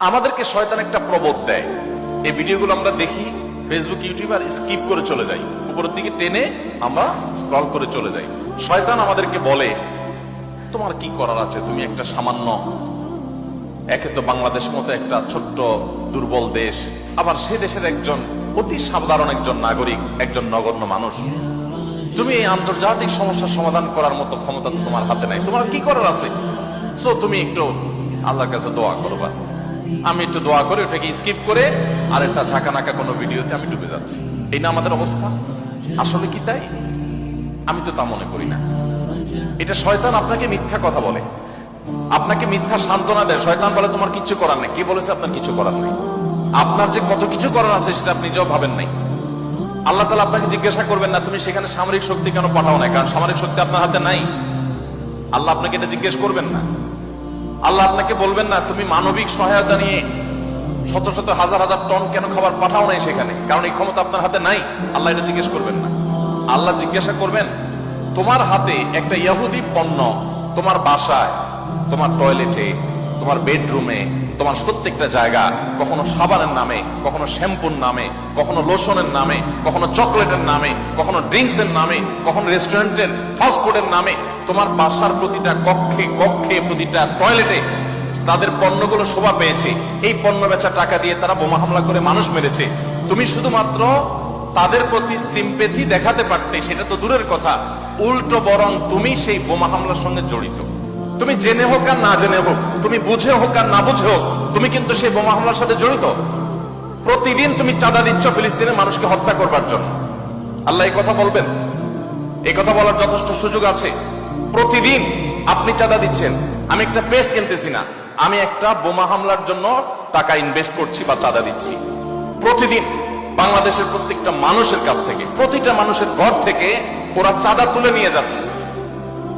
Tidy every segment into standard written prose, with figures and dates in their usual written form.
আমাদেরকে শয়তান একটা প্রবোধ দেয়। এই ভিডিওগুলো আমরা দেখি ফেসবুক, ইউটিউব, আর স্কিপ করে চলে যাই, উপরের দিকে টেনে আমরা স্ক্রল করে চলে যাই। শয়তান আমাদেরকে বলে, তোমার কি করার আছে, তুমি একটা সামান্য, একে তো বাংলাদেশ মতো একটা ছোট্ট দুর্বল দেশ, আবার সে দেশের একজন অতি সাধারণ একজন নাগরিক, একজন নগণ্য মানুষ। তুমি এই আন্তর্জাতিক সমস্যার সমাধান করার মতো ক্ষমতা তো তোমার হাতে নাই, তোমার কি করার আছে? সো তুমি একটু আল্লাহর কাছে দোয়া করো, বাস। আমি একটু দোয়া করে ওটাকে স্কিপ করে আর একটা ঝাঁকানাকা কোনো ভিডিওতে আমি ডুবে যাচ্ছি। এই না আমাদের অবস্থা? আসলে কি তাই? আমি তো তা মনে করি না। এটা শয়তান আপনাকে মিথ্যা কথা বলে, আপনাকে মিথ্যা সান্ত্বনা দেয়। শয়তান বলে তোমার কিচ্ছু করার নেই। কি বলেছে? আপনার কিছু করার নেই। আপনার যে কত কিছু করার আছে সেটা আপনি নিজেও ভাবেন নাই। আল্লাহ তাআলা আপনাকে জিজ্ঞাসা করবেন না তুমি সেখানে সামরিক শক্তি কেন পাঠাও না, কারণ সামরিক শক্তি আপনার হাতে নাই। আল্লাহ আপনাকে এটা জিজ্ঞেস করবেন না। আল্লাহ আপনাকে বলবেন না তুমি মানবিক সহায়তা নিয়ে শত শত হাজার হাজার টন কেন খাবার পাঠাও নাই সেখানে, কারণ এই ক্ষমতা আপনার হাতে নাই। আল্লাহ এটা জিজ্ঞেস করবেন না। আল্লাহ জিজ্ঞাসা করবেন তোমার হাতে একটা ইহুদি পণ্য তোমার বাসায়, তোমার টয়লেটে, তোমার বেডরুমে, তোমার প্রত্যেকটা জায়গা, কখনো সাবানের নামে, কখনো শ্যাম্পুর নামে, কখনো লোশনের নামে, কখনো চকলেটের নামে, কখনো ড্রিঙ্কসের নামে, কখনো রেস্টুরেন্টের ফাস্টফুডের নামে, তোমার বাসার প্রতিটা কক্ষে কক্ষে, প্রতিটা টয়লেটে তাদের পণ্যগুলো শোভা পেয়েছে। এই পণ্য বেচা টাকা দিয়ে তারা বোমা হামলা করে মানুষ মেরেছে। তুমি শুধুমাত্র তাদের প্রতি সিম্পেথি দেখাতে পারতে, সেটা তো দূরের কথা, উল্টো বরং তুমি সেই বোমা হামলার সঙ্গে জড়িত। তুমি জেনে হোক আর না জেনে হোক, তুমি বুঝে হোক আর না বুঝে হোক, তুমি কিন্তু সেই বোমা হামলার সাথে জড়িত। প্রতিদিন তুমি চাঁদা দিচ্ছ ফিলিস্তিনের মানুষকে হত্যা করবার জন্য। আল্লাহ এই কথা বলবেন? এই কথা বলার যথেষ্ট সুযোগ আছে। প্রতিদিন আপনি চাঁদা দিচ্ছেন। আমি একটা পেস্ট কিনতেছি না, আমি একটা বোমা হামলার জন্য টাকা ইনভেস্ট করছি বা চাঁদা দিচ্ছি। প্রতিদিন বাংলাদেশের প্রত্যেকটা মানুষের কাছ থেকে, প্রতিটা মানুষের ঘর থেকে ওরা চাঁদা তুলে নিয়ে যাচ্ছে।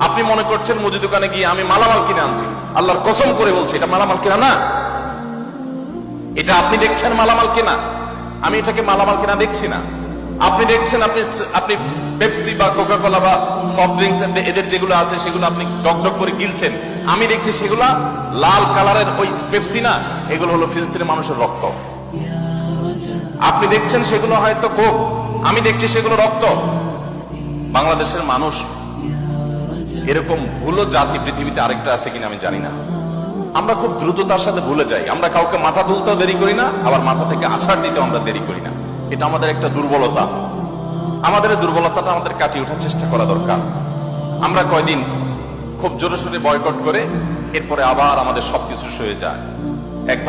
আপনি মনে করছেন মুদি দোকানে গিয়ে আমি মালামাল কিনে আনছি। আল্লাহর কসম করে বলছি এটা মালামাল কেনা না। এটা আপনি দেখছেন মালামাল কেনা, আমি এটাকে মালামাল কেনা দেখছি না। আপনি দেখছেন আপনি পেপসি বা কোকা কোলা বা সফট ড্রিঙ্কস এদের যেগুলো আছে সেগুলো আপনি ডক ডক করে গিলছেন। আমি দেখছি সেগুলা লাল কালারের ওই পেপসি না, এগুলো হলো ফিলিস্তিনের মানুষের রক্ত। আপনি দেখছেন সেগুলো হয়তো কোক, আমি দেখছি সেগুলো রক্ত। বাংলাদেশের মানুষ এরকম ভুলো জাতি পৃথিবীতে আরেকটা আছে কিনা আমি জানি না। আমরা খুব দ্রুততার সাথে ভুলে যাই। আমরা কাউকে মাথা তুলতেও দেরি করি না, আবার মাথা থেকে আছাড় দিতেও আমরা দেরি করি না। এটা আমাদের একটা দুর্বলতা। আমাদের এই দুর্বলতাটা আমাদের কাটিয়ে ওঠার চেষ্টা করা দরকার। আমরা কয়দিন খুব জোরে সোরে বয়কট করে এরপরে আবার আমাদের সবকিছু সয়ে যায়।